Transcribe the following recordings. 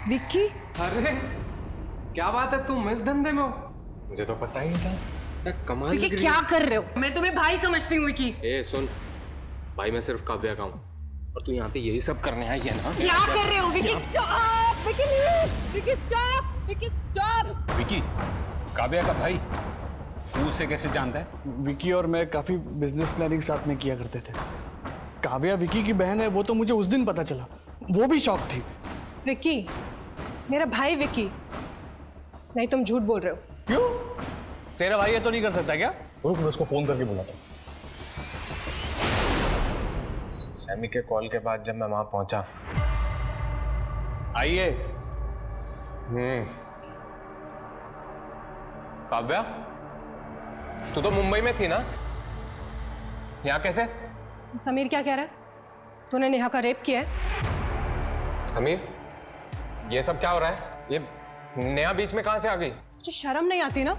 विक्की, अरे क्या बात है, तुम इस धंधे में हो? मुझे तो पता ही नहीं था। क्या कमाल विक्की लग रही क्या है। कर रहे हो? मैं तुम्हें भाई समझती हूँ विक्की। ए सुन, भाई मैं सिर्फ काव्या का हूँ और तू यहाँ पे यही सब करने आई है ना? क्या कर रहे हो Vicky? Stop Vicky, Vicky stop, Vicky stop. Vicky, Kavya का भाई, तू उसे कैसे जानता है? विकी और मैं काफ़ी बिजनेस प्लानिंग साथ में किया करते थे। काव्या विकी की बहन है, वो तो मुझे उस दिन पता चला, वो भी शॉक थी। विक्की, मेरा भाई विक्की। नहीं, तुम झूठ बोल रहे हो। क्यों? तेरा भाई ये तो नहीं कर सकता क्या? रुक, मैं उसको फोन करके बुलाता हूँ। सैमी के कॉल के बाद जब मैं वहां पहुंचा, आइए। काव्या तू तो मुंबई में थी ना, यहाँ कैसे? समीर क्या कह रहा है? तूने नेहा का रेप किया है? अमीर, ये सब क्या हो रहा है? ये नेहा बीच में कहां से आ गई? तुझे शर्म नहीं आती ना?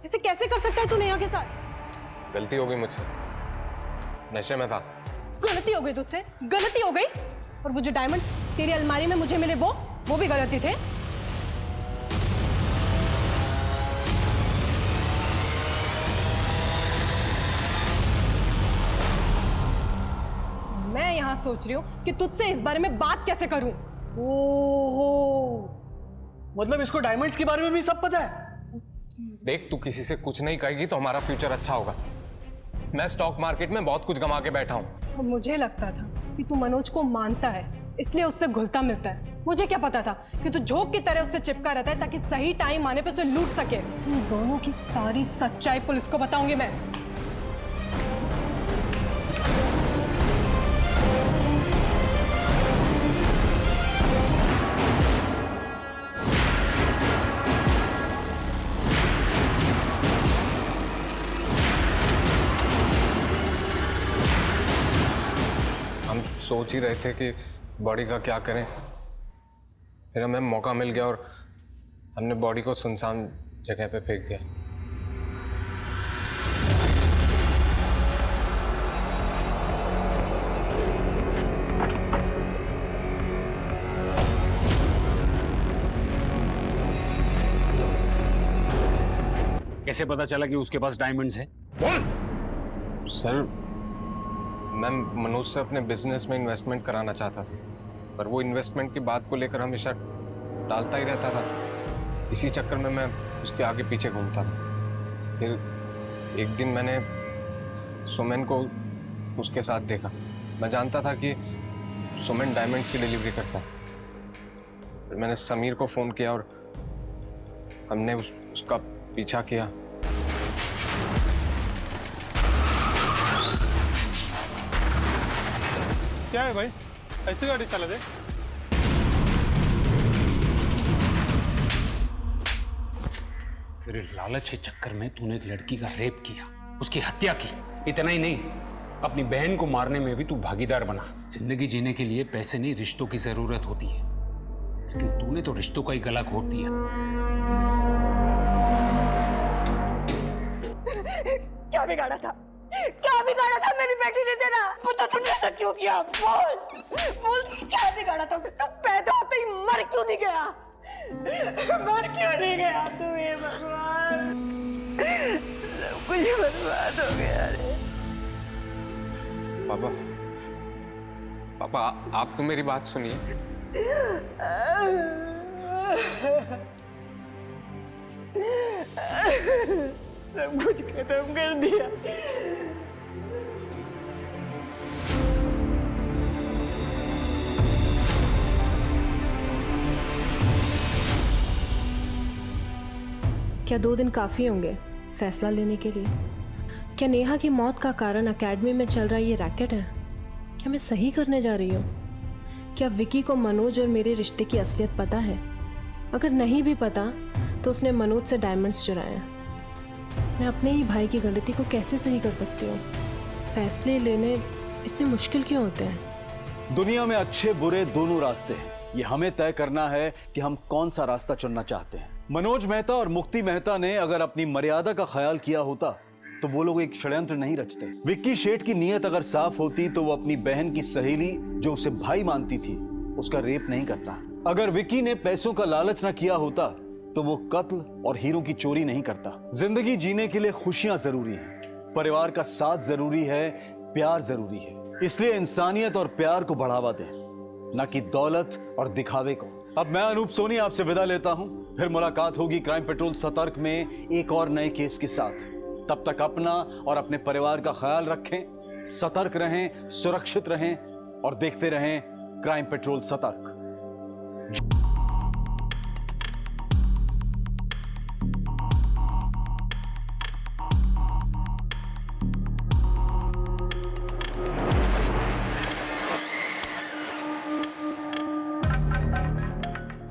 ऐसे कैसे कर सकता है तू नेहा के साथ? गलती हो गई मुझसे, नशे में था। गलती हो गई तुझसे? गलती हो गई? और वो जो डायमंड तेरी अलमारी में मुझे मिले वो भी गलती थे? मैं यहां सोच रही हूं कि तुझसे इस बारे में बात कैसे करूं। ओहो, मतलब इसको डायमंड्स के बारे में भी सब पता है? देख, तू किसी से कुछ नहीं कहेगी तो हमारा फ्यूचर अच्छा होगा। मैं स्टॉक मार्केट में बहुत कुछ गंवा के बैठा हूँ। और मुझे लगता था कि तू मनोज को मानता है, इसलिए उससे घुलता मिलता है। मुझे क्या पता था कि तू झोंक की तरह उससे चिपका रहता है ताकि सही टाइम आने पे उसे लूट सके। तुम दोनों की सारी सच्चाई पुलिस को बताऊंगी मैं। हम सोच ही रहे थे कि बॉडी का क्या करें, फिर हमें मौका मिल गया और हमने बॉडी को सुनसान जगह पे फेंक दिया। कैसे पता चला कि उसके पास डायमंड्स है? बोल। सर, मैं मनोज से अपने बिजनेस में इन्वेस्टमेंट कराना चाहता था, पर वो इन्वेस्टमेंट की बात को लेकर हमेशा टालता ही रहता था। इसी चक्कर में मैं उसके आगे पीछे घूमता था। फिर एक दिन मैंने सुमन को उसके साथ देखा। मैं जानता था कि सुमन डायमंड्स की डिलीवरी करता है। फिर मैंने समीर को फ़ोन किया और हमने उसका पीछा किया। क्या है भाई, ऐसी गाड़ी चला दे? तेरे लालच के चक्कर में तूने एक लड़की का रेप किया, उसकी हत्या की। इतना ही नहीं, अपनी बहन को मारने में भी तू भागीदार बना। जिंदगी जीने के लिए पैसे नहीं, रिश्तों की जरूरत होती है, लेकिन तूने तो रिश्तों का ही गला घोट दिया। क्या बिगाड़ा था? क्या बिगाड़ा था मेरी बेटी ने तेरा? पता तुमने ऐसा क्यों किया? बोल बोल, क्या बिगाड़ा था? तू पैदा होते ही मर क्यों नहीं गया? मर क्यों नहीं गया तू? ये भगवान, सब कुछ बर्बाद हो गया रे। पापा, पापा आप तो मेरी बात सुनिए। सब कुछ खत्म कर दिया। क्या 2 दिन काफी होंगे फैसला लेने के लिए? क्या नेहा की मौत का कारण एकेडमी में चल रहा ये रैकेट है? क्या मैं सही करने जा रही हूँ? क्या विकी को मनोज और मेरे रिश्ते की असलियत पता है? अगर नहीं भी पता तो उसने मनोज से डायमंड्स चुराए हैं। मैं अपने ही भाई की गलती को कैसे सही कर सकती हूँ? फैसले लेने इतने मुश्किल क्यों होते हैं? दुनिया में अच्छे बुरे दोनों रास्ते हैं। ये हमें तय करना है कि हम कौन सा रास्ता चुनना चाहते हैं। मनोज मेहता और मुक्ति मेहता ने अगर अपनी मर्यादा का ख्याल किया होता तो वो लोग एक षड्यंत्र नहीं रचते। विक्की शेठ की नीयत अगर साफ होती तो वो अपनी बहन की सहेली जो उसे भाई मानती थी उसका रेप नहीं करता। अगर विकी ने पैसों का लालच ना किया होता तो वो कत्ल और हीरो की चोरी नहीं करता। जिंदगी जीने के लिए खुशियां जरूरी हैं, परिवार का साथ जरूरी है, प्यार जरूरी है। इसलिए इंसानियत और प्यार को बढ़ावा दें, ना कि दौलत और दिखावे को। अब मैं अनूप सोनी आपसे विदा लेता हूं, फिर मुलाकात होगी क्राइम पेट्रोल सतर्क में एक और नए केस के साथ। तब तक अपना और अपने परिवार का ख्याल रखें, सतर्क रहें, सुरक्षित रहें और देखते रहें क्राइम पेट्रोल सतर्क।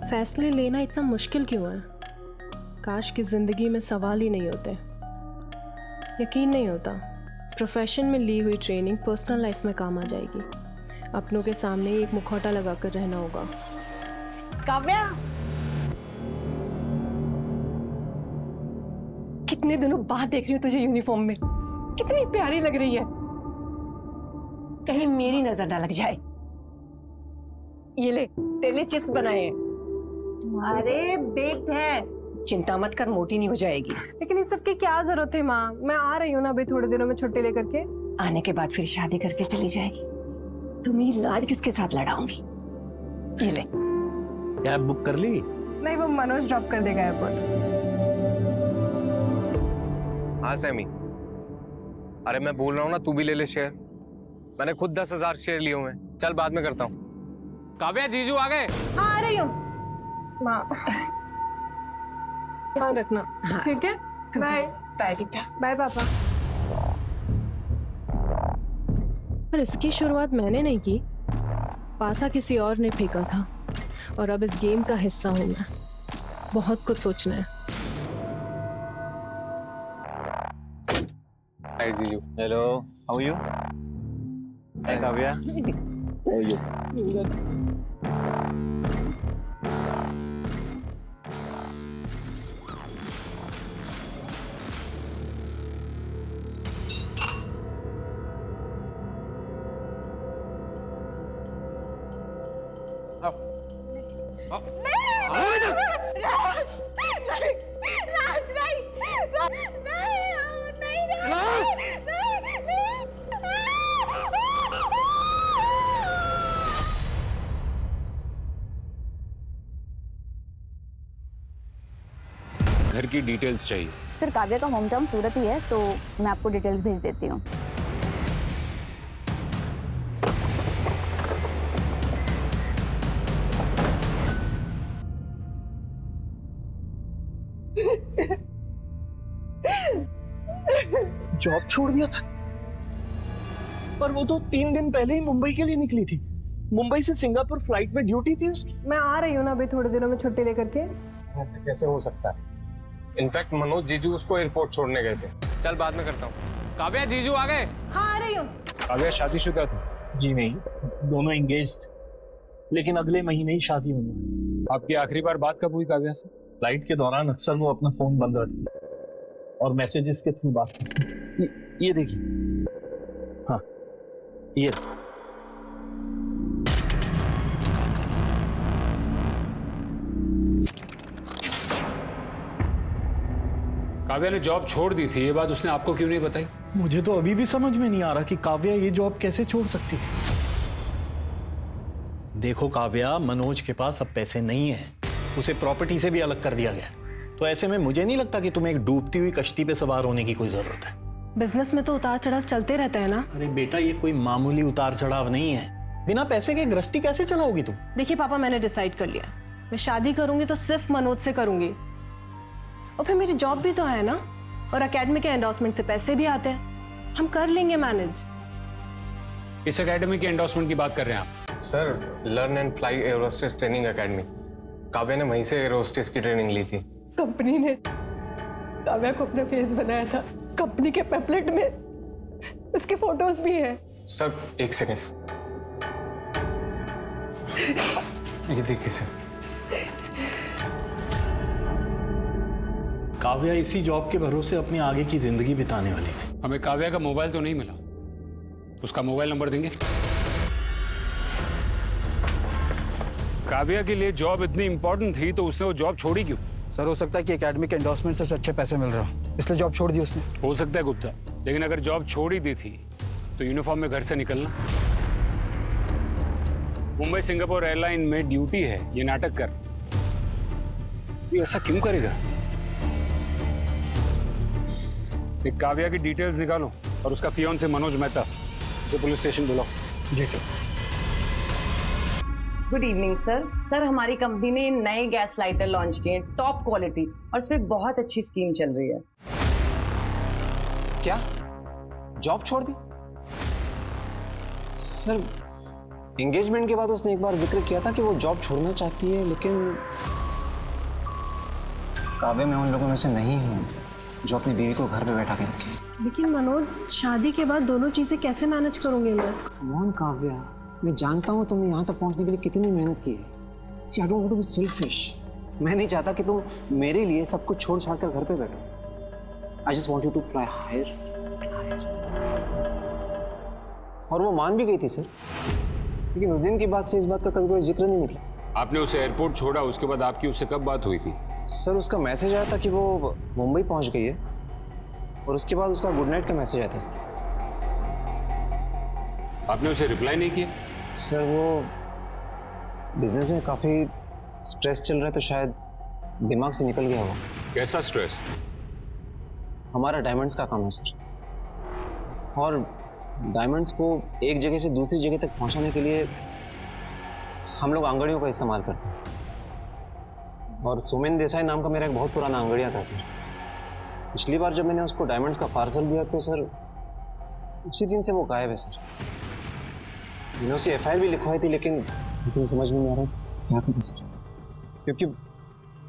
फैसले लेना इतना मुश्किल क्यों है? काश की जिंदगी में सवाल ही नहीं होते। यकीन नहीं होता प्रोफेशन में ली हुई ट्रेनिंग पर्सनल लाइफ में काम आ जाएगी। अपनों के सामने ही एक मुखौटा लगाकर रहना होगा। काव्या, कितने दिनों बाद देख रही हूँ तुझे यूनिफॉर्म में, कितनी प्यारी लग रही है। कहीं मेरी नजर ना लग जाए। ये ले, तेरे लिए चिप्स बनाए हैं। अरे बेक्ड है, चिंता मत कर, मोटी नहीं हो जाएगी। लेकिन इस सब की क्या जरूरत है माँ? मैं आ रही हूँ ना अभी थोड़े दिनों में छुट्टी लेकर के। आने के बाद फिर शादी करके चली जाएगी। तुम्हें लाड किसके साथ लड़ाऊंगी? ये ले। कैब बुक कर ली? नहीं, वो मनोज ड्रॉप कर देगा एयरपोर्ट। हाँ सैमी, अरे मैं बोल रहा हूँ ना, तू भी ले ले शेयर। मैंने खुद 10,000 शेयर लिए हुए हैं। चल बाद में करता हूँ। काव्या, जीजू आ गए। हाँ, आ रही हूँ माँ। ध्यान रखना। हाँ। ठीक है, बाय। बाय बेटा। बाय पापा। पर इसकी शुरुआत मैंने नहीं की, पासा किसी और ने फेंका था और अब इस गेम का हिस्सा हूं मैं। बहुत कुछ सोचना है। हाय जीजू। Hello, how are you? Hi Kavya, how are you? घर की डिटेल्स चाहिए। सर, काव्या का होम टाउन सूरत ही है, तो मैं आपको डिटेल्स भेज देती हूँ। जॉब छोड़ दिया था, पर वो तो 3 दिन पहले ही मुंबई के लिए निकली थी। मुंबई से सिंगापुर फ्लाइट में ड्यूटी थी उसकी। मैं आ रही हूँ ना अभी थोड़े दिनों में छुट्टी लेकर के। ऐसे कैसे हो सकता है? इनफैक्ट मनोज जीजू उसको एयरपोर्ट छोड़ने गए थे। चल बाद में करता हूँ। काव्या, जीजू आ गए। हाँ, आ रही हूँ। काव्या शादीशुदा थी? जी नहीं, दोनों एंगेज थे, लेकिन अगले महीने ही शादी होनी है। आपकी आखिरी बार बात कब हुई काव्या से? फ्लाइट के दौरान अक्सर वो अपना फोन बंद रखती है और मैसेजेस के थ्रू बात करती है। ये देखिए, हाँ ये काव्या ने जॉब छोड़ दी थी, ये बात उसने आपको क्यों नहीं बताई? मुझे तो अभी भी समझ में नहीं आ रहा कि काव्या ये जॉब कैसे छोड़ सकती है। देखो काव्या, मनोज के पास अब पैसे नहीं है, उसे प्रॉपर्टी से भी अलग कर दिया गया, तो ऐसे में मुझे नहीं लगता कि तुम्हें एक डूबती हुई कश्ती पे सवार होने की कोई जरूरत है। बिजनेस में तो उतार चढ़ाव चलते रहता है ना। अरे बेटा, ये कोई मामूली उतार चढ़ाव नहीं है। बिना पैसे के गृहस्थी कैसे चलाओगी तुम? देखिए पापा, मैंने डिसाइड कर लिया, मैं शादी करूंगी तो सिर्फ मनोज से करूंगी। और फिर मेरी जॉब भी तो है ना, और एकेडमी के एंडोर्समेंट से पैसे भी आते हैं, हम कर लेंगे मैनेज। इस एकेडमी के एंडोर्समेंट की बात कर रहे हैं आप? Sir, learn and fly air hostess training academy. Kavya ने वहीं से एयरोस्टेस की ट्रेनिंग ली थी। कंपनी ने काव्या को अपना फेस बनाया था, कंपनी के पैम्पलेट में उसके फोटोज भी हैं। सर एक सेकेंड, ये देखिए सर। काव्या इसी जॉब के भरोसे अपनी आगे की जिंदगी बिताने वाली थी। हमें काव्या का मोबाइल तो नहीं मिला, उसका मोबाइल नंबर देंगे? काव्या के लिए जॉब इतनी इंपॉर्टेंट थी तो उसने वो जॉब छोड़ी क्यों? सर हो सकता है कि एकेडमी के एंडोर्समेंट से अच्छे पैसे मिल रहे हो, इसलिए जॉब छोड़ दी उसने। हो सकता है गुप्ता, लेकिन अगर जॉब छोड़ ही दी थी तो यूनिफॉर्म में घर से निकलना। मुंबई सिंगापुर एयरलाइन में ड्यूटी है, ये नाटक कर। ये ऐसा क्यों करेगा? एक काव्या की डिटेल्स निकालो और उसका फियोन्से मनोज मेहता, उसे पुलिस स्टेशन बुलाओ। जी sir. Good evening sir. Sir हमारी कंपनी ने नए गैस लाइटर लॉन्च किए हैं, टॉप क्वालिटी, और इसमें बहुत अच्छी स्कीम चल रही है। क्या जॉब छोड़ दी? सर एंगेजमेंट के बाद उसने एक बार जिक्र किया था कि वो जॉब छोड़ना चाहती है, लेकिन काव्या मैं उन लोगों में से नहीं हूँ जो अपनी बीवी को घर पे बैठा के रखे। लेकिन मनोज, शादी के बाद दोनों चीजें कैसे मैनेज करोगे मैं? कौन काव्या, मैं जानता हूँ तुमने यहाँ तक पहुँचने के लिए कितनी मेहनत की है। See, I don't want to be selfish. मैं नहीं चाहता कि तुम मेरे लिए सब कुछ छोड़ छाड़ कर घर पे बैठो। I just want you to fly higher and higher. और वो मान भी गई थी सर, लेकिन उस दिन की बात से इस बात का कभी कोई जिक्र नहीं निकला। आपने उसे एयरपोर्ट छोड़ा, उसके बाद आपकी उससे कब बात हुई थी? सर उसका मैसेज आया था कि वो मुंबई पहुंच गई है, और उसके बाद उसका गुड नाइट का मैसेज आया था सर। आपने उसे रिप्लाई नहीं किया? सर वो बिजनेस में काफ़ी स्ट्रेस चल रहा है, तो शायद दिमाग से निकल गया होगा। कैसा स्ट्रेस? हमारा डायमंड्स का काम है सर, और डायमंड्स को एक जगह से दूसरी जगह तक पहुंचाने के लिए हम लोग आंगड़ियों का इस्तेमाल करते हैं। और सोमेन देसाई नाम का मेरा एक बहुत पुराना आंगड़िया था सर। पिछली बार जब मैंने उसको डायमंड्स का पार्सल दिया तो सर उसी दिन से वो गायब है सर। मैंने उसकी FIR भी लिखवाई थी, लेकिन समझ में नहीं आ रहा क्या करूं सर, क्योंकि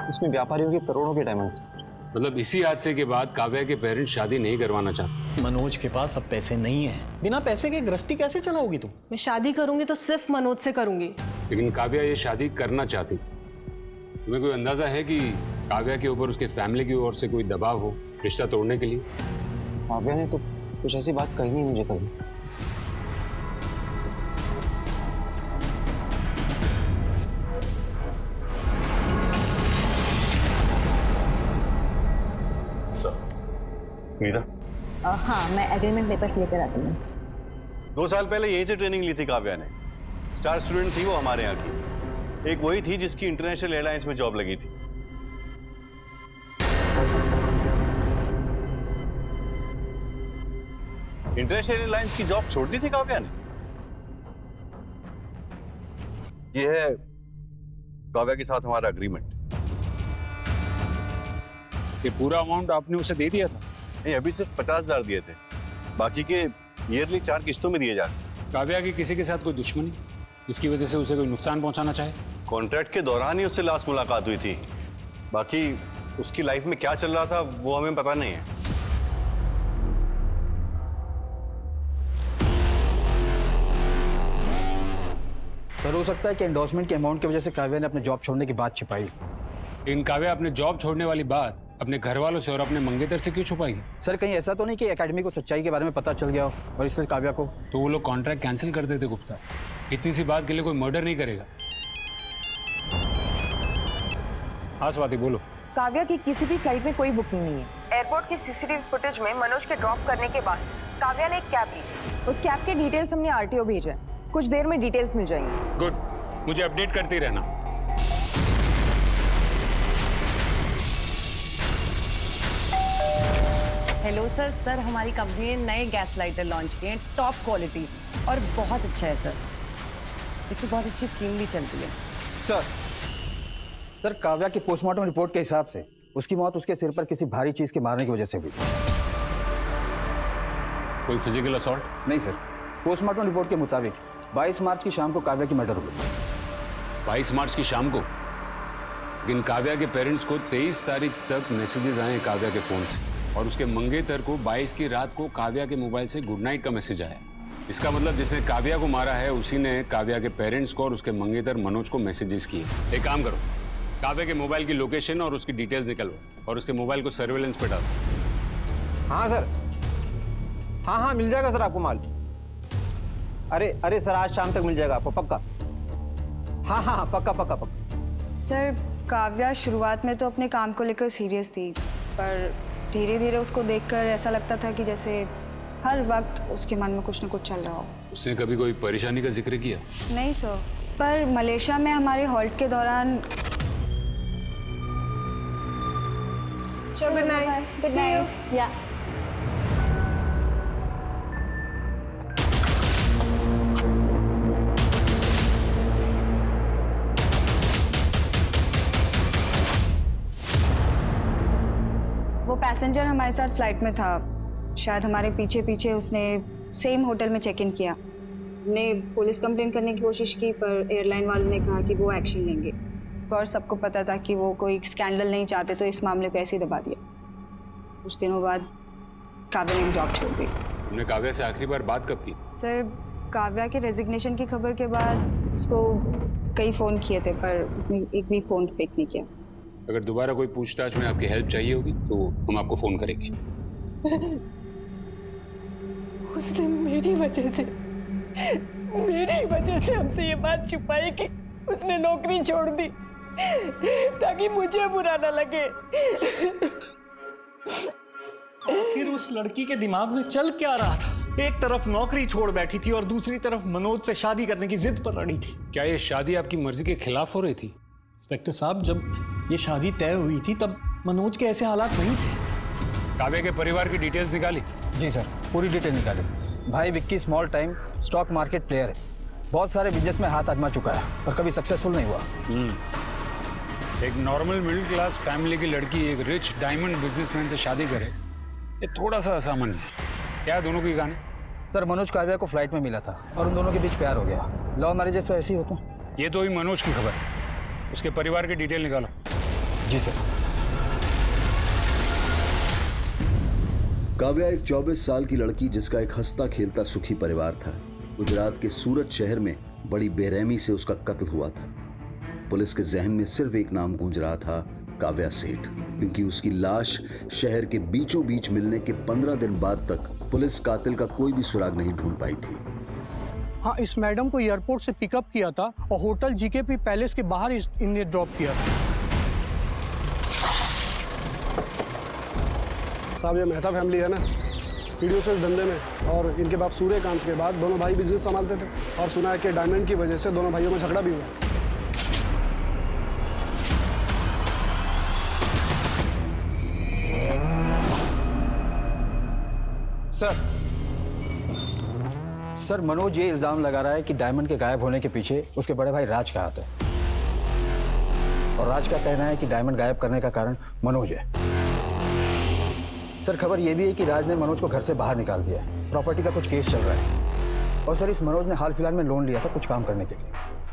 उसमें व्यापारियों के करोड़ों के डायमंड्स हैं सर। मतलब इसी हादसे के बाद काव्या के पेरेंट्स शादी नहीं करवाना चाहते? मनोज के पास अब पैसे नहीं है, बिना पैसे के गृहस्थी कैसे चलाओगी तुम? मैं शादी करूंगी तो सिर्फ मनोज से करूंगी। लेकिन काव्या ये शादी करना चाहती। तुम्हें कोई अंदाजा है कि काव्या के ऊपर उसके फैमिली की ओर से कोई दबाव हो रिश्ता तोड़ने के लिए? काव्या ने तो कुछ ऐसी बात कही नहीं मुझे कभी। हाँ, मैं एग्रीमेंट पेपर्स लेकर आती हूँ। 2 साल पहले यहीं से ट्रेनिंग ली थी काव्या ने। स्टार स्टूडेंट थी वो हमारे यहाँ की। एक वही थी जिसकी इंटरनेशनल एयरलाइंस में जॉब लगी थी। इंटरनेशनल एयरलाइंस की जॉब छोड़ दी थी काव्या ने। ये है काव्या के साथ हमारा एग्रीमेंट। ये पूरा अमाउंट आपने उसे दे दिया था? नहीं, अभी सिर्फ 50,000 दिए थे, बाकी के ईयरली 4 किस्तों में दिए जाते। काव्या की किसी के साथ कोई दुश्मनी जिसकी वजह से उसे कोई नुकसान पहुंचाना चाहे? कॉन्ट्रैक्ट के दौरान ही उससे लास्ट मुलाकात हुई थी, बाकी उसकी लाइफ में क्या चल रहा था वो हमें पता नहीं है। सर हो सकता है कि एंडोर्समेंट के अमाउंट की वजह से काव्या ने अपने जॉब छोड़ने की बात छिपाई। लेकिन काव्या अपने जॉब छोड़ने वाली बात अपने घर वालों से और अपने मंगेतर से क्यों छुपाई? सर कहीं ऐसा तो नहीं कि एकेडमी को सच्चाई के बारे में पता चल गया हो और इसलिए काव्या को? तो वो लोग कॉन्ट्रैक्ट कैंसिल कर देते गुप्ता। इतनी सी बात के लिए कोई मर्डर नहीं करेगा। हाँ स्वाति बोलो। काव्या की किसी भी फ्लाइट में कोई बुकिंग नहीं है। एयरपोर्ट की CCTV फुटेज में मनोज के ड्रॉप करने के बाद काव्या ने एक कैब ली। उस कैब के डिटेल्स हमने RTO भेजा है, कुछ देर में डिटेल्स मिल जाएंगी। गुड, मुझे अपडेट करते रहना। Hello sir. सर हमारी कंपनी ने नए गैस लाइटर लॉन्च किए हैं, टॉप क्वालिटी, और बहुत अच्छा है सर। इसमें बहुत अच्छी स्कीम भी चलती है। सर काव्या की पोस्टमार्टम रिपोर्ट के हिसाब से उसकी मौत उसके सिर पर किसी भारी चीज के मारने की वजह से हुई। कोई फिजिकल असॉल्ट? नहीं सर, पोस्टमार्टम रिपोर्ट के मुताबिक 22 मार्च की शाम को काव्या की मर्डर हुई। 22 मार्च की शाम को? लेकिन काव्या के पेरेंट्स को 23 तारीख तक मैसेजेस आए काव्या के फोन से, और उसके मंगेतर को 22 की रात को काव्या के मोबाइल से गुड नाइट का मैसेज आया। इसका मतलब जिसने काव्या को मारा है उसी ने काव्या के पेरेंट्स को और उसके मंगेतर मनोज को मैसेजेस किए। एक काम करो, काव्या के मोबाइल की लोकेशन और उसकी डिटेल्स निकलवाओ और उसके मोबाइल को सर्वेलेंस पे डालो। हाँ सर, हाँ मिल जाएगा सर आपको माल। अरे सर आज शाम तक मिल जाएगा आपको, पक्का। हाँ हाँ हाँ, पक्का पक्का पक्का। सर काव्या शुरुआत में तो अपने काम को लेकर सीरियस थी, पर धीरे धीरे उसको देखकर ऐसा लगता था कि जैसे हर वक्त उसके मन में कुछ न कुछ चल रहा हो। उसने कभी कोई परेशानी का जिक्र किया? नहीं सर, पर मलेशिया में हमारे हॉल्ट के दौरान। Good night. Good night. या वो पैसेंजर हमारे साथ फ्लाइट में था, शायद हमारे पीछे पीछे उसने सेम होटल में चेक इन किया। हमने पुलिस कंप्लेंट करने की कोशिश की, पर एयरलाइन वालों ने कहा कि वो एक्शन लेंगे। और सबको पता था कि वो कोई स्कैंडल नहीं चाहते, तो इस मामले को ऐसे ही दबा दिया। कुछ दिनों बाद काव्या ने जॉब छोड़ दी। तुमने काव्या से आखिरी बार बात कब की? सर काव्या के रेजिग्नेशन की खबर के बाद उसको कई फ़ोन किए थे, पर उसने एक भी फ़ोन पिक नहीं किया। अगर दोबारा कोई पूछताछ में आपकी हेल्प चाहिए होगी तो हम आपको फोन करेंगे। उसने मेरी वजह से हमसे ये बात छुपाई कि उसने नौकरी छोड़ दी ताकि मुझे बुरा ना लगे। आखिर उस लड़की के दिमाग में चल क्या रहा था? एक तरफ नौकरी छोड़ बैठी थी और दूसरी तरफ मनोज से शादी करने की जिद पर अड़ी थी। क्या ये शादी आपकी मर्जी के खिलाफ हो रही थी? इंस्पेक्टर साहब, जब ये शादी तय हुई थी तब मनोज के ऐसे हालात नहीं थे। काव्या के परिवार की डिटेल्स निकाली? जी सर, पूरी डिटेल निकाली। भाई Vicky small time stock market player है, बहुत सारे बिजनेस में हाथ आजमा चुका है पर कभी सक्सेसफुल नहीं हुआ। एक नॉर्मल मिडिल क्लास फैमिली की लड़की एक रिच डायमंड बिजनेसमैन से शादी करे, ये थोड़ा सा असामान्य है। क्या दोनों की कहानी? सर मनोज काव्या को फ्लाइट में मिला था और उन दोनों के बीच प्यार हो गया। लव मैरिजेस तो ऐसे ही होते हैं। ये तो ही मनोज की खबर है, उसके परिवार की डिटेल निकालो। जी सर। काव्या एक 24 साल की लड़की जिसका एक हंसता खेलता सुखी परिवार था। गुजरात के सूरत शहर में बड़ी बेरहमी से उसका कत्ल हुआ था। पुलिस के जहन में सिर्फ एक नाम गूंज रहा था, काव्या सेठ, क्योंकि उसकी लाश शहर के बीचों बीच मिलने के 15 दिन बाद तक पुलिस कातिल का कोई भी सुराग नहीं ढूंढ पाई थी। हाँ, इस मैडम को एयरपोर्ट से पिकअप किया था और होटल जीकेपी पैलेस के बाहर इन्हें ड्रॉप किया था। साहब ये मेहता फैमिली है ना, वीडियो से धंधे में, और इनके बाप सूर्यकांत के बाद दोनों भाई बिजनेस संभालते थे और सुना है कि डायमंड की वजह से दोनों भाइयों में झगड़ा भी हुआ। सर मनोज ये इल्जाम लगा रहा है कि डायमंड के गायब होने के पीछे उसके बड़े भाई राज का हाथ है, और राज का कहना है कि डायमंड गायब करने का कारण मनोज है। सर खबर ये भी है कि राज ने मनोज को घर से बाहर निकाल दिया है। प्रॉपर्टी का कुछ केस चल रहा है, और सर इस मनोज ने हाल फिलहाल में लोन लिया था कुछ काम करने के लिए।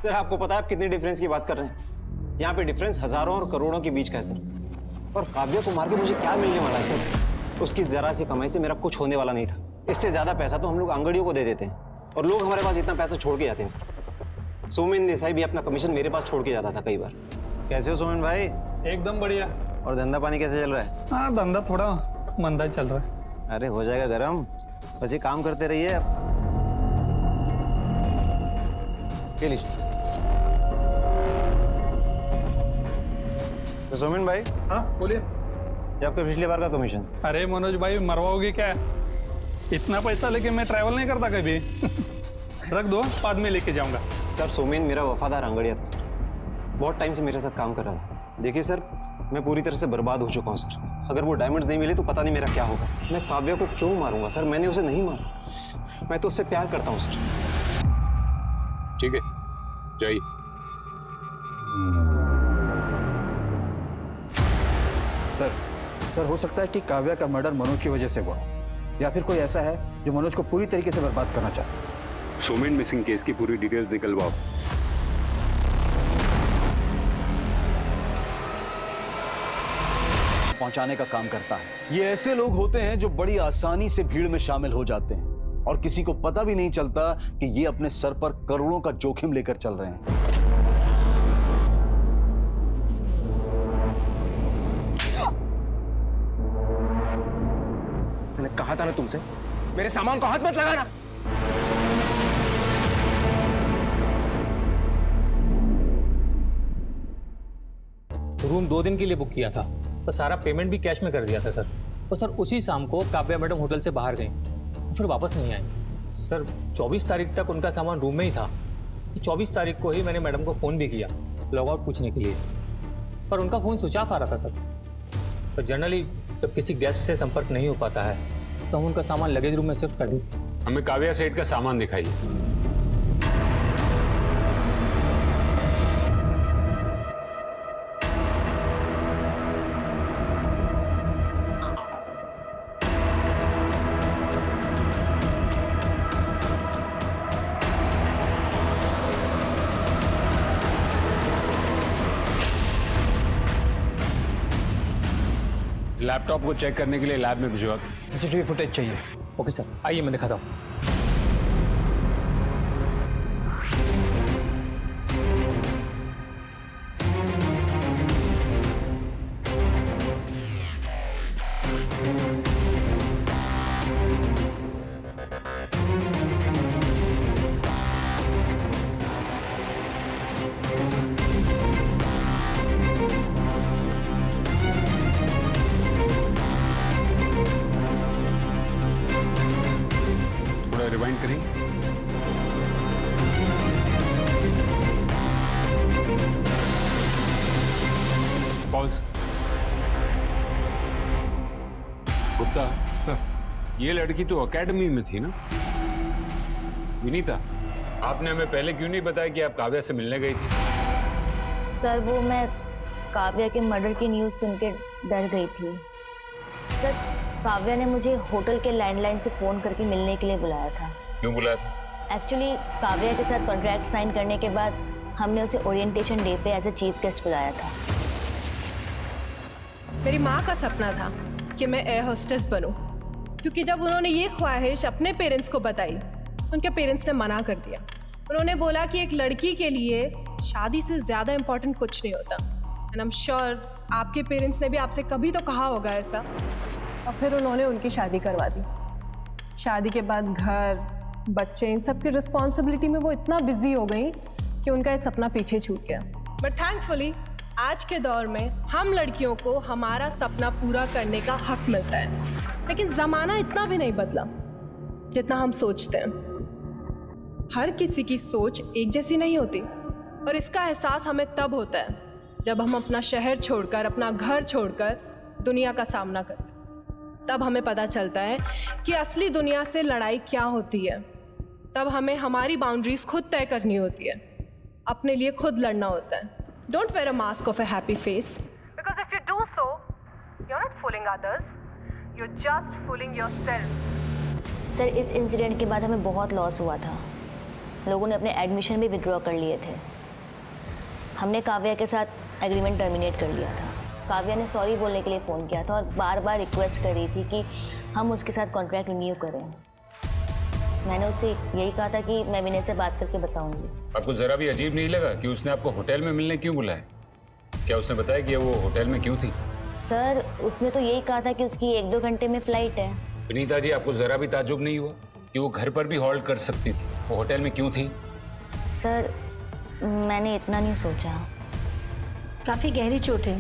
सर आपको पता है आप कितनी डिफरेंस की बात कर रहे हैं? यहाँ पे डिफरेंस हजारों और करोड़ों के बीच का है सर। और काव्या को मार के मुझे क्या मिलने वाला है सर? उसकी जरा सी कमाई से मेरा कुछ होने वाला नहीं था। इससे ज्यादा पैसा तो हम लोग आंगड़ियों को दे देते हैं, और लोग हमारे पास इतना पैसा छोड़ के जाते हैं सर। सोमेन देसाई भी अपना कमीशन मेरे पास छोड़ के जाता था कई बार। कैसे हो सोमेन भाई? एकदम बढ़िया। और धंधा पानी कैसे चल रहा है? हाँ धंधा थोड़ा मंदा चल रहा है। अरे हो जाएगा गरम, बस ये काम करते रहिए। ये लीजिए। तो सोमेन भाई, हाँ बोलिए। ये आपका पिछली बार का कमीशन। अरे मनोज भाई मरवाओगे क्या? इतना पैसा लेके मैं ट्रैवल नहीं करता कभी। रख दो, बाद में लेके जाऊंगा। सर सोमेन मेरा वफादार आंगड़िया था सर, बहुत टाइम से मेरे साथ काम कर रहा था। देखिए सर मैं पूरी तरह से बर्बाद हो चुका हूँ सर। अगर वो डायमंड्स नहीं मिले तो पता नहीं मेरा क्या होगा। मैं काव्या को क्यों मारूंगा सर? मैंने उसे नहीं मारा, मैं तो उससे प्यार करता हूँ सर। ठीक है जाइए। सर हो सकता है कि काव्या का मर्डर मनोज की वजह से हुआ, या फिर कोई ऐसा है जो मनोज को पूरी तरीके से बर्बाद करना चाहता है। सोमेन मिसिंग केस की पूरी डिटेल्स निकलवाओ। पहुंचाने का काम करता है। ये ऐसे लोग होते हैं जो बड़ी आसानी से भीड़ में शामिल हो जाते हैं और किसी को पता भी नहीं चलता कि ये अपने सर पर करोड़ों का जोखिम लेकर चल रहे हैं। मैंने कहा था ना तुमसे, मेरे सामान को हाथ मत लगाना। रूम 2 दिन के लिए बुक किया था, तो सारा पेमेंट भी कैश में कर दिया था सर। और सर उसी शाम को काव्या मैडम होटल से बाहर गई, फिर वापस नहीं आई सर। 24 तारीख तक उनका सामान रूम में ही था। 24 तारीख को ही मैंने मैडम को फ़ोन भी किया लॉग आउट पूछने के लिए, पर उनका फ़ोन स्विच ऑफ आ रहा था सर। तो जनरली जब किसी गेस्ट से संपर्क नहीं हो पाता है तो हम उनका सामान लगेज रूम में शिफ्ट कर देते। हमें काव्या सेठ का सामान दिखाइए। लैपटॉप को चेक करने के लिए लैब में भिजवा। सीसीटीवी फुटेज चाहिए। ओके सर, आइए मैं दिखाता हूँ। रिवाइंड करेंगे। पॉज। गुप्ता सर, ये लड़की तो एकेडमी में थी ना? विनीता, आपने हमें पहले क्यों नहीं बताया कि आप काव्या से मिलने गई थी? सर वो मैं काव्या के मर्डर की न्यूज़ सुन के डर गई थी सर। काव्या ने मुझे होटल के लैंडलाइन से फ़ोन करके मिलने के लिए बुलाया था। क्यों बुलाया था? एक्चुअली काव्या के साथ कॉन्ट्रैक्ट साइन करने के बाद हमने उसे ओरिएंटेशन डे पे एज ए चीफ गेस्ट बुलाया था। मेरी माँ का सपना था कि मैं एयर होस्टेस बनूं, क्योंकि जब उन्होंने ये ख्वाहिश अपने पेरेंट्स को बताई, उनके पेरेंट्स ने मना कर दिया। उन्होंने बोला कि एक लड़की के लिए शादी से ज़्यादा इम्पोर्टेंट कुछ नहीं होता। एंड आई एम श्योर आपके पेरेंट्स ने भी आपसे कभी तो कहा होगा ऐसा। और फिर उन्होंने उनकी शादी करवा दी। शादी के बाद घर, बच्चे, इन सब की रिस्पॉन्सिबिलिटी में वो इतना बिजी हो गई कि उनका ये सपना पीछे छूट गया। बट थैंकफुली आज के दौर में हम लड़कियों को हमारा सपना पूरा करने का हक मिलता है। लेकिन ज़माना इतना भी नहीं बदला जितना हम सोचते हैं। हर किसी की सोच एक जैसी नहीं होती, और इसका एहसास हमें तब होता है जब हम अपना शहर छोड़कर, अपना घर छोड़कर दुनिया का सामना करते हैं। तब हमें पता चलता है कि असली दुनिया से लड़ाई क्या होती है। तब हमें हमारी बाउंड्रीज खुद तय करनी होती है, अपने लिए खुद लड़ना होता है। Don't wear a mask of a happy face, because if you do so you are not fooling others, you are just fooling yourself. Sir इस इंसिडेंट के बाद हमें बहुत लॉस हुआ था। लोगों ने अपने एडमिशन भी विड्रॉ कर लिए थे। हमने काव्या के साथ एग्रीमेंट टर्मिनेट कर लिया था। काव्या ने सॉरी बोलने के लिए फ़ोन किया था और बार बार रिक्वेस्ट कर रही थी कि हम उसके साथ कॉन्ट्रैक्ट रिन्यू करें। मैंने उससे यही कहा था कि मैं विनय से बात करके बताऊंगी। आपको जरा भी अजीब नहीं लगा कि उसने आपको होटल में मिलने क्यों बुलाया? क्या उसने बताया कि वो होटल में क्यों थी? सर उसने तो यही कहा था कि उसकी 1-2 घंटे में फ्लाइट है। विनीता जी, आपको जरा भी ताज्जुब नहीं हुआ कि वो घर पर भी हॉल्ट कर सकती थी? वो होटल में क्यों थी? सर मैंने इतना नहीं सोचा। काफ़ी गहरी चोट है,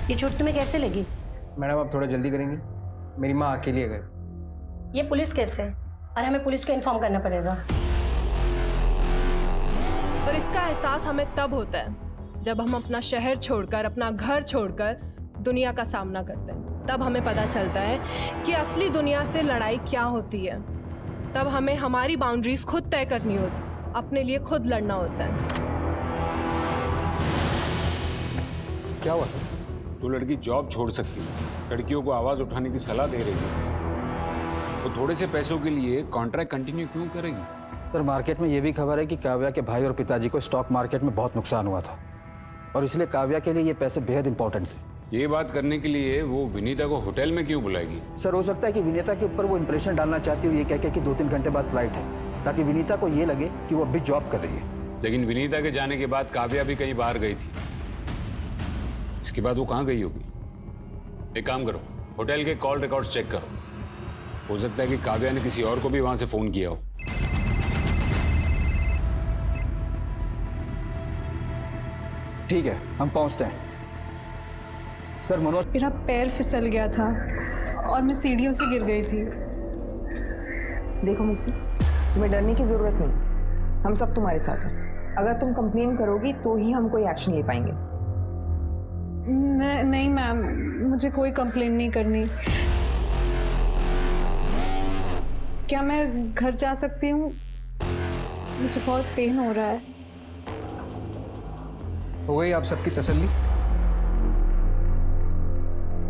ये चोट तुम्हें कैसे लगी? मैडम आप थोड़ा जल्दी करेंगे, मेरी माँ अकेली है घर। ये पुलिस केस है और हमें पुलिस को इन्फॉर्म करना पड़ेगा। और इसका एहसास हमें तब होता है जब हम अपना शहर छोड़कर, अपना घर छोड़कर दुनिया का सामना करते हैं। तब हमें पता चलता है कि असली दुनिया से लड़ाई क्या होती है। तब हमें हमारी बाउंड्रीज खुद तय करनी होती, अपने लिए खुद लड़ना होता है। क्या हुआ सर? जो लड़की जॉब छोड़ सकती है, लड़कियों को आवाज उठाने की सलाह दे रही है, तो थोड़े से पैसों के लिए कॉन्ट्रैक्ट कंटिन्यू क्यों करेगी? सर मार्केट में ये भी खबर है कि काव्या के भाई और पिताजी को स्टॉक मार्केट में बहुत नुकसान हुआ था और इसलिए काव्या के लिए ये पैसे बेहद इंपॉर्टेंट थे। ये बात करने के लिए वो विनीता को होटल में क्यों बुलाएगी? सर हो सकता है कि विनीता के ऊपर वो इंप्रेशन डालना चाहती हो ये कह के कि 2-3 घंटे बाद फ्लाइट है, ताकि विनीता को ये लगे कि वो अभी जॉब कर रही है। लेकिन विनीता के जाने के बाद काव्या भी कहीं बाहर गई थी। इसके बाद वो कहाँ गई होगी? एक काम करो, होटल के कॉल रिकॉर्ड्स चेक करो। हो सकता है कि काव्या ने किसी और को भी वहां से फोन किया हो। ठीक है, हम पहुंचते हैं। सर मनोज, मेरा पैर फिसल गया था और मैं सीढ़ियों से गिर गई थी। देखो मुक्ति, तुम्हें डरने की जरूरत नहीं, हम सब तुम्हारे साथ हैं। अगर तुम कंप्लेन करोगी तो ही हम कोई एक्शन ले पाएंगे। नहीं मैम, मुझे कोई कंप्लेन नहीं करनी। क्या मैं घर जा सकती हूँ? मुझे बहुत पेन हो रहा है। हो गई आप सबकी तसल्ली?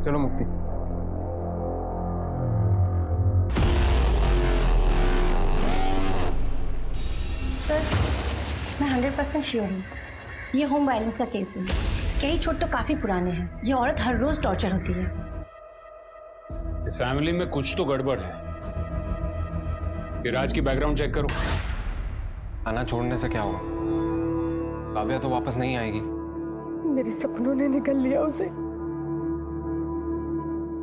चलो मुक्ति। सर, मैं 100% श्योर हूँ ये होम वायलेंस का केस है। कई चोट तो काफी पुराने हैं। ये औरत हर रोज टॉर्चर होती है। फैमिली में कुछ तो गड़बड़ है। ये राज की बैकग्राउंड चेक करो। आना छोड़ने से क्या होगा? काव्या तो वापस नहीं आएगी। मेरे सपनों ने निकल लिया उसे।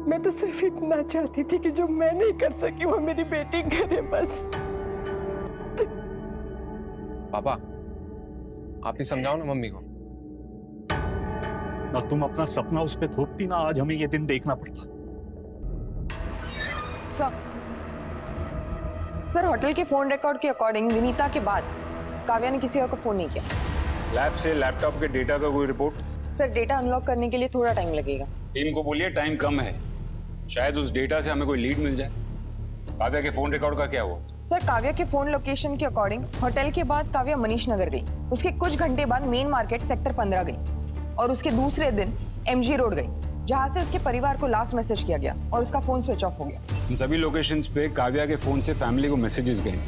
मैं तो सिर्फ इतना चाहती थी कि जो मैं नहीं कर सकी वो मेरी बेटी करे बस। पापा, आप ही समझाओ ना मम्मी को। ना तुम अपना सपना उस पे थोपती, ना आज हमें ये दिन देखना पड़ता। सर, होटल के फोन रिकॉर्ड के अकॉर्डिंग विनीता के बाद काव्या ने किसी और को फोन नहीं किया। लैब से लैपटॉप के डेटा का कोई रिपोर्ट? सर, डेटा अनलॉक करने के लिए थोड़ा टाइम लगेगा। टीम को बोलिए टाइम कम है, शायद उस डेटा से हमें कोई लीड मिल जाए। काव्या के फोन रिकॉर्ड का क्या हुआ? सर, काव्या के फोन लोकेशन के अकॉर्डिंग होटल के बाद काव्या मनीष नगर गई। उसके कुछ घंटे बाद मेन मार्केट सेक्टर 15 गई और उसके दूसरे दिन MG रोड गई, जहां से उसके परिवार को लास्ट मैसेज किया गया और उसका फोन स्विच ऑफ हो गया। इन सभी लोकेशंस पे काव्या के फोन से फैमिली को मैसेजेस गए,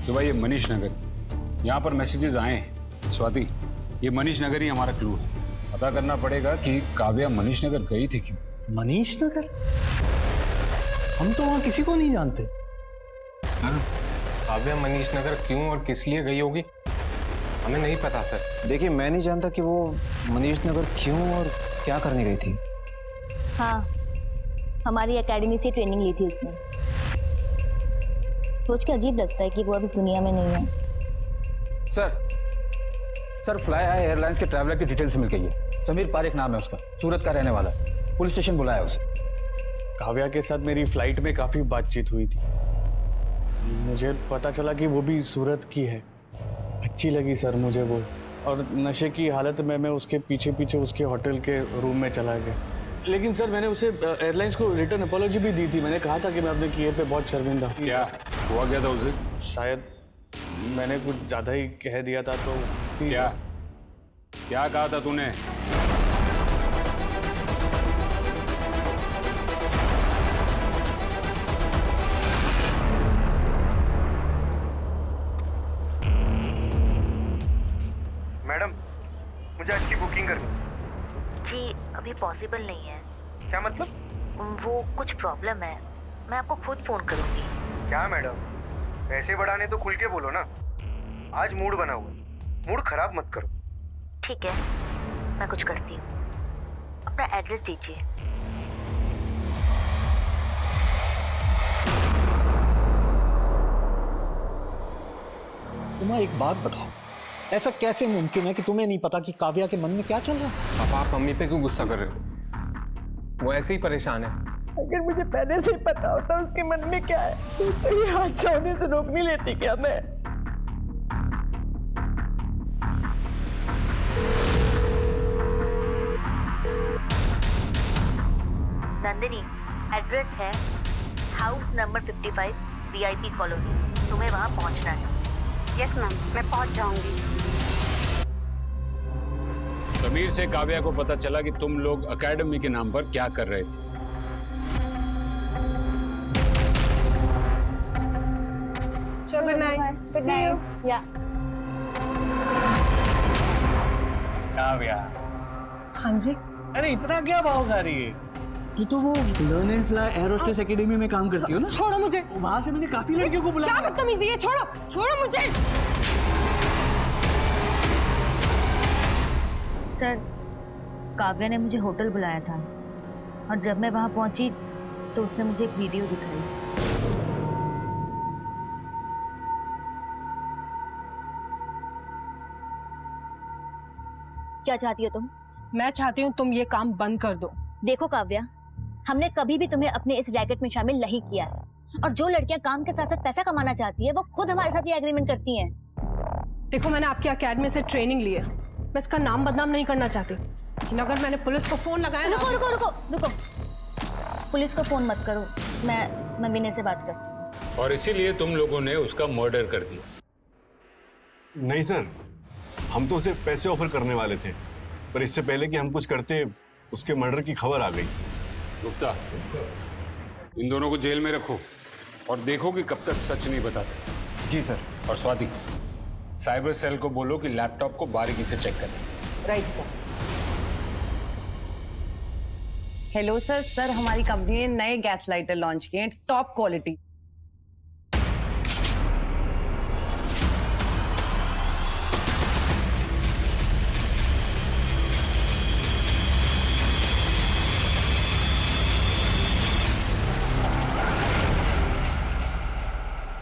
सिवाय ये मनीष नगर। यहाँ पर मैसेजेस आए हैं। स्वाति, ये मनीष नगर ही हमारा क्लू है। पता करना पड़ेगा कि काव्या मनीष नगर गई थी क्यों। मनीष नगर? हम तो वहां किसी को नहीं जानते। सर, काव्या मनीष नगर क्यों और किस लिए गई होगी हमें नहीं पता सर। देखिए, मैं नहीं जानता कि वो मनीष नगर क्यों और क्या करने गई थी। हाँ, हमारी एकेडमी से ट्रेनिंग ली थी उसने। सोच के अजीब लगता है कि वो अब इस दुनिया में नहीं है। सर फ्लाई हाई एयरलाइंस के ट्रैवलर की डिटेल्स मिल गई है। समीर पारेख नाम है उसका, सूरत का रहने वाला है। पुलिस स्टेशन बुलाया उसे। काव्या के साथ मेरी फ्लाइट में काफी बातचीत हुई थी। मुझे पता चला कि वो भी सूरत की है। अच्छी लगी सर मुझे वो, और नशे की हालत में मैं उसके पीछे पीछे उसके होटल के रूम में चला गया। लेकिन सर, मैंने उसे एयरलाइंस को रिटर्न अपॉलॉजी भी दी थी। मैंने कहा था कि मैं अपने किए पे बहुत शर्मिंदा। क्या हुआ क्या था उसे? शायद मैंने कुछ ज्यादा ही कह दिया था। तो क्या कहा था तूने? मैडम, मुझे अच्छी बुकिंग करनी। जी अभी पॉसिबल नहीं है। क्या मतलब? वो कुछ प्रॉब्लम है, मैं आपको खुद फोन करूंगी। क्या मैडम, पैसे बढ़ाने तो खुल के बोलो ना। आज मूड बना हुआ, मूड खराब मत करो। ठीक है, मैं कुछ करती हूँ। अपना एड्रेस दीजिए। तुम्हें एक बात बताओ, ऐसा कैसे मुमकिन है कि तुम्हें नहीं पता कि काव्या के मन में क्या चल रहा है? पापा, आप मम्मी पे क्यों गुस्सा कर रहे हो? वो ऐसे ही परेशान है। अगर मुझे पहले से ही पता होता उसके मन में क्या है तो ये हादसा होने से रोक नहीं लेती क्या मैं? नंदिनी, एड्रेस है हाउस नंबर 55 VIP कॉलोनी। तुम्हें वहां पहुंचना है। यस मैम, मैं पहुंच जाऊंगी। समीर से काव्या को पता चला कि तुम लोग एकेडमी के नाम पर क्या कर रहे थे। Good night. Good night. या काव्या। हाँ जी। अरे इतना क्या भाव खा रही है? तू तो वो learn and fly air hostess academy में काम करती हो ना? छोड़ो मुझे। वहां से मैंने काफी लड़कियों को बुलाया। क्या बदतमीजी है? छोड़ो, छोड़ो मुझे। सर, काव्या ने मुझे होटल बुलाया था और जब मैं वहां पहुंची तो उसने मुझे एक वीडियो दिखाई। क्या चाहती हो तुम? मैं चाहती हूँ तुम ये काम बंद कर दो। देखो काव्या, हमने कभी भी तुम्हें अपने इस रैकेट में शामिल नहीं किया है, और जो लड़कियां काम के साथ साथ पैसा कमाना चाहती है वो खुद हमारे साथ ये एग्रीमेंट करती हैं। देखो, मैंने आपकी अकेडमी से ट्रेनिंग ली है, मैं इसका नाम बदनाम नहीं करना चाहती, लेकिन अगर मैंने पुलिस को फोन लगाया। रुको रुको रुको रुको, पुलिस को फोन मत करो, मैं विनय से बात करती हूँ। और इसीलिए तुम लोगों ने उसका मर्डर कर दिया? नहीं सर, हम तो उसे पैसे ऑफर करने वाले थे, पर इससे पहले कि हम कुछ करते उसके मर्डर की खबर आ गई। गुप्ता, इन दोनों को जेल में रखो और देखो कि कब तक सच नहीं बताते। जी सर। और स्वाति, साइबर सेल को बोलो कि लैपटॉप को बारीकी से चेक करें। Right sir. हेलो सर, हमारी कंपनी ने नए गैस लाइटर लॉन्च किए हैं, टॉप क्वालिटी।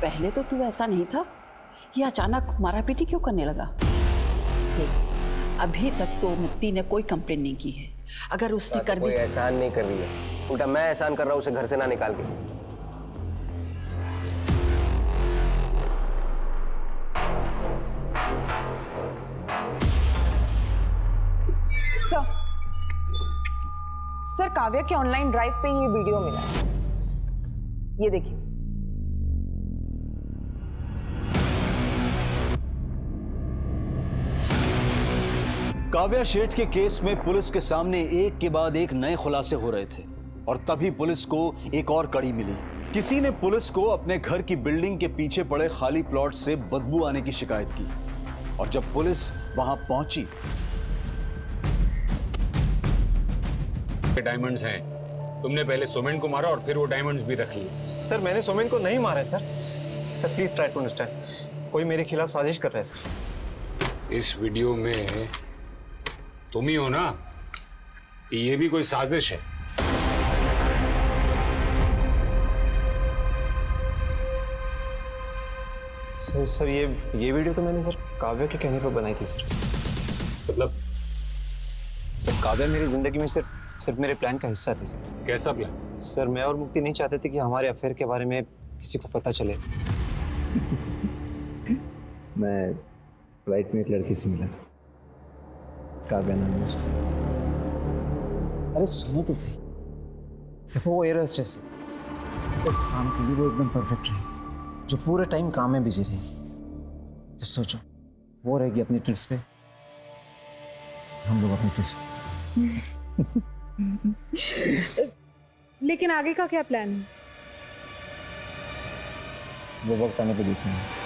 पहले तो तू ऐसा नहीं था, ये अचानक मारापीटी क्यों करने लगा? देख, अभी तक तो मुक्ति ने कोई कंप्लेंट नहीं की है, अगर उसने कर दी। कोई एहसान नहीं कर रही है, उल्टा मैं एहसान कर रहा हूँ उसे घर से ना निकाल के। सर, काव्या के ऑनलाइन ड्राइव पे ये वीडियो मिला है, ये देखिए। काव्या शेठ के केस में पुलिस के सामने एक के बाद एक नए खुलासे हो रहे थे, और तभी पुलिस को एक और कड़ी मिली। किसी ने पुलिस को अपने घर की बिल्डिंग के पीछे पड़े खाली प्लॉट से बदबू आने की शिकायत की, और जब पुलिस वहां पहुंची। डायमंड्स हैं, तुमने पहले सोमेन को मारा और फिर वो डायमंड्स भी रख लिए। सर, मैंने सोमेन को नहीं मारा है sir. Sir please try to understand, कोई मेरे खिलाफ साजिश कर रहा है सर। इस वीडियो में तुम ही हो ना कि ये भी कोई साजिश है? सर ये वीडियो तो मैंने सर काव्या के कहने पर बनाई थी सर। मतलब? सर काव्या मेरी जिंदगी में सिर्फ मेरे प्लान का हिस्सा थी सर। कैसा प्लान? सर मैं और मुक्ति नहीं चाहते थे कि हमारे अफेयर के बारे में किसी को पता चले। मैं फ्लाइट में एक लड़की से मिला था, काव्या नाम है उसका। अरे सुनो तो सही, देखो वो एयर होस्टेस है, इस काम के लिए वो एकदम परफेक्ट रही, जो पूरे टाइम काम में बिजी रहेगी। तो सोचो, वो रहेगी अपनी ट्रिप्स पे, हम लोग अपनी ट्रिप्स पे। लेकिन आगे का क्या प्लान है? वो वक्त आने पे देखेंगे।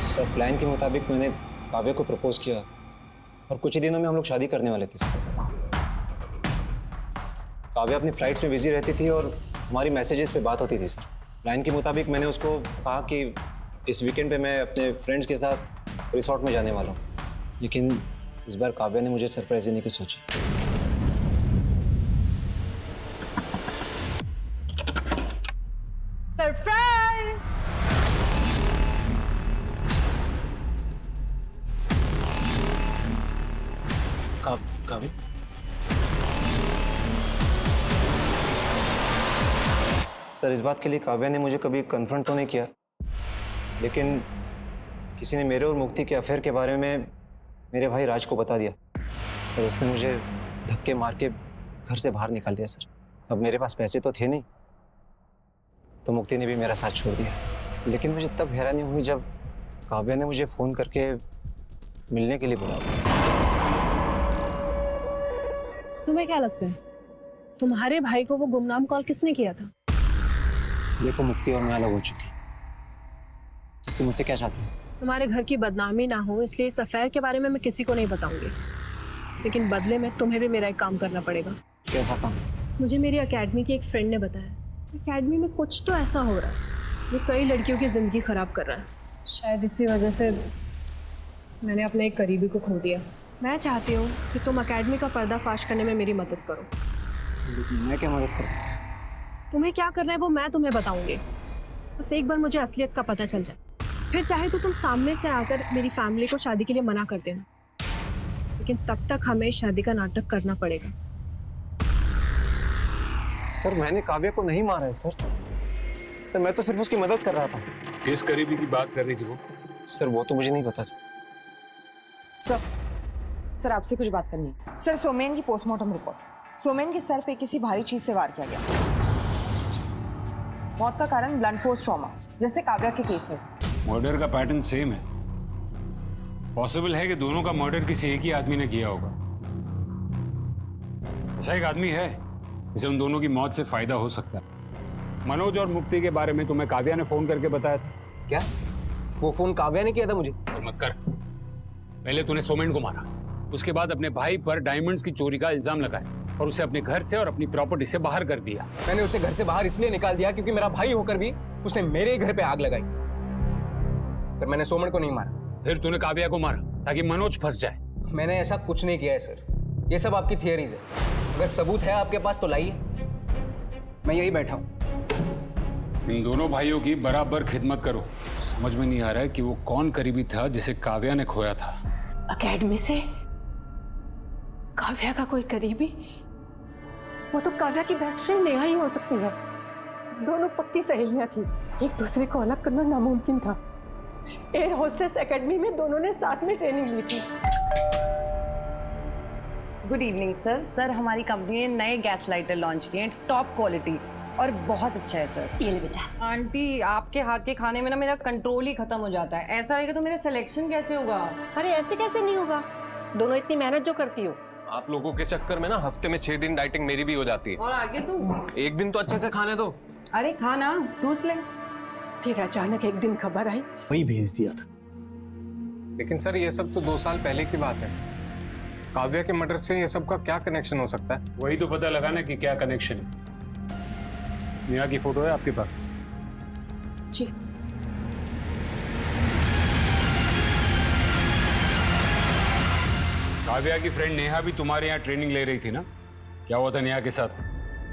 सर प्लान के मुताबिक मैंने काव्या को प्रपोज किया और कुछ ही दिनों में हम लोग शादी करने वाले थे सर। काव्या अपनी फ्लाइट्स में बिजी रहती थी और हमारी मैसेजेस पे बात होती थी सर। प्लान के मुताबिक मैंने उसको कहा कि इस वीकेंड पे मैं अपने फ्रेंड्स के साथ रिसोर्ट में जाने वाला हूँ, लेकिन इस बार काव्या ने मुझे सरप्राइज देने की सोची। सरप्राइज! काव्या? सर इस बात के लिए काव्या ने मुझे कभी कन्फ्रंट तो नहीं किया, लेकिन किसी ने मेरे और मुक्ति के अफेयर के बारे में मेरे भाई राज को बता दिया और उसने मुझे धक्के मार के घर से बाहर निकाल दिया सर। अब मेरे पास पैसे तो थे नहीं, तो मुक्ति ने भी मेरा साथ छोड़ दिया। लेकिन मुझे तब हैरानी हुई जब काव्या ने मुझे फ़ोन करके मिलने के लिए बुलाया। तुम्हें क्या लगता है, तुम्हारे भाई को वो गुमनाम कॉल किसने किया था? देखो मुक्ति और मैं अलग हो चुके हैं, तो तुम मुझसे क्या चाहते हो? तुम्हारे घर की बदनामी ना हो इसलिए इस अफेयर के बारे में मैं किसी को नहीं बताऊंगी, लेकिन बदले में तुम्हें भी मेरा एक काम करना पड़ेगा। कैसा काम? मुझे मेरी एकेडमी की एक फ्रेंड ने बताया, एकेडमी में कुछ तो ऐसा हो रहा है जो कई लड़कियों की ज़िंदगी ख़राब कर रहा है। शायद इसी वजह से मैंने अपने एक करीबी को खो दिया। मैं चाहती हूँ कि तुम एकेडमी का पर्दाफाश करने में मेरी मदद करो। लेकिन मैं क्या मदद कर सकता हूँ? तुम्हें क्या करना है वो मैं तुम्हें बताऊंगी, बस एक बार मुझे असलियत का पता चल जाए, फिर चाहे तो तुम सामने से आकर मेरी फैमिली को शादी के लिए मना कर देना, लेकिन तब तक हमें शादी का नाटक करना पड़ेगा। सर मैंने काव्या को नहीं मारा है सर। सर मैं तो सिर्फ उसकी मदद कर रहा था। किस करीबी की बात कर रही थी वो? सर वो तो मुझे नहीं पता सर। सर आपसे कुछ बात करनी है। सर सोमेन की पोस्टमार्टम रिपोर्ट। सोमेन के सर पे किसी भारी चीज से वार किया गया। मौत का कारण ब्लंट फोर्स ट्रॉमा, जैसे काव्या के केस में। मर्डर का पैटर्न सेम है। पॉसिबल है कि दोनों का मर्डर किसी एक ही आदमी ने किया होगा। ऐसा एक आदमी है जिसे उन दोनों की मौत से फायदा हो सकता है। मनोज और मुक्ति के बारे में तुम्हें काव्या ने फोन करके बताया था क्या? वो फोन काव्या ने किया था मुझे? तो मत कर। पहले तूने सोमेन को मारा, उसके बाद अपने भाई पर डायमंड्स की चोरी का इल्जाम लगाया और उसे अपने घर से और अपनी प्रॉपर्टी से बाहर कर दिया। मैंने उसे घर से बाहर इसलिए निकाल दिया क्योंकि मेरा भाई होकर भी उसने मेरे घर पे आग लगाई। पर मैंने सोमन को नहीं मारा। फिर तूने काव्या को मारा ताकि मनोज फंस जाए। मैंने ऐसा कुछ नहीं किया है सर, ये सब आपकी थियरीज है। अगर सबूत है आपके पास तो लाइए, मैं यही बैठा हूं। इन दोनों भाइयों की बराबर खिदमत करो। समझ में नहीं आ रहा है कि वो कौन करीबी था जिसे काव्या ने खोया था। अकेडमी से काव्या का कोई करीबी? वो तो काव्या की बेस्ट फ्रेंड नेहा ही हो सकती है। दोनों पक्की सहेलियां थी, एक दूसरे को अलग करना नामुमकिन था। एयर होस्टेस एकेडमी में दोनों ने साथ में ट्रेनिंग ली थी। Good evening sir. सर हमारी कंपनी ने नए गैस लाइटर लॉन्च किए हैं, टॉप क्वालिटी और बहुत अच्छा है सर। ये ले बेटा। आंटी आपके हाथ के खाने में ना मेरा कंट्रोल ही खत्म हो जाता है। ऐसा रहेगा तो मेरा सिलेक्शन कैसे होगा? अरे ऐसे कैसे नहीं होगा, दोनों इतनी मेहनत जो करती हो। आप लोगों के चक्कर में ना हफ्ते में 6 दिन डाइटिंग मेरी भी हो जाती है। और आगे तू एक दिन तो अच्छे से खाने दो। अरे खाना ठूस ले। फिर अचानक एक दिन खबर आई, वही भेज दिया था। लेकिन सर ये सब तो 2 साल पहले की बात है। काव्या के मर्डर से ये सब का क्या कनेक्शन हो सकता है? वही तो पता लगाना कि क्या कनेक्शन है। नेहा की फोटो है आपके पास? जी। काव्या की फ्रेंड नेहा भी तुम्हारे यहाँ ट्रेनिंग ले रही थी ना? क्या हुआ था नेहा के साथ?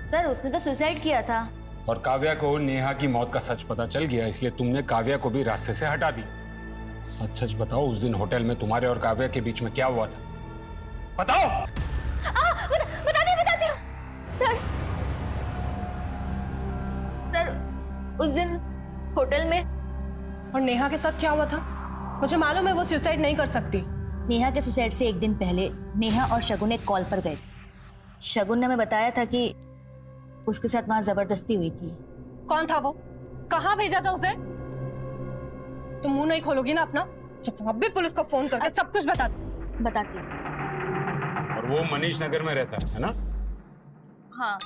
सर उसने तो सुसाइड किया था। और काव्या को नेहा की मौत का सच पता चल गया, इसलिए तुमने काव्या को भी रास्ते से हटा दी। सच सच बताओ, उस दिन होटल में तुम्हारे और काव्या के बीच में क्या हुआ था? बताओ। बताती हूँ सर, उस दिन होटल में। और नेहा के साथ क्या हुआ था? मुझे मालूम है वो सुसाइड नहीं कर सकती। नेहा के सुसाइड से एक दिन पहले नेहा और शगुन एक कॉल पर गए थे। शगुन ने हमें बताया था कि उसके साथ वहां जबरदस्ती हुई थी। कौन था वो? कहाँ भेजा था उसे? तुम मुंह नहीं खोलोगी ना अपना? चुप, अब भी पुलिस को फोन करके सब कुछ बताती हूँ। और वो मनीष नगर में रहता है ना? हाँ।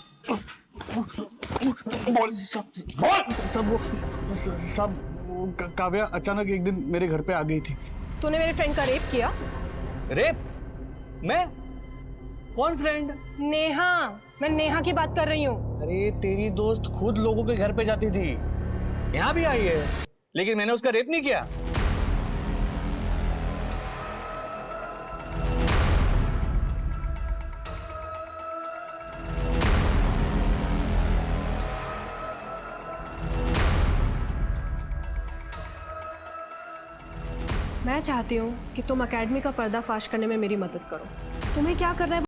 सब काव्या अचानक एक दिन मेरे घर पे आ गई थी। तूने मेरे फ्रेंड का रेप किया? रेप? मैं? कौन फ्रेंड? नेहा। मैं नेहा की बात कर रही हूँ। अरे तेरी दोस्त खुद लोगों के घर पे जाती थी, यहाँ भी आई है, लेकिन मैंने उसका रेप नहीं किया। मैं चाहती हूँ कि तुम एकेडमी का पर्दाफाश करने में मेरी मदद करो। तुम्हें क्या करना है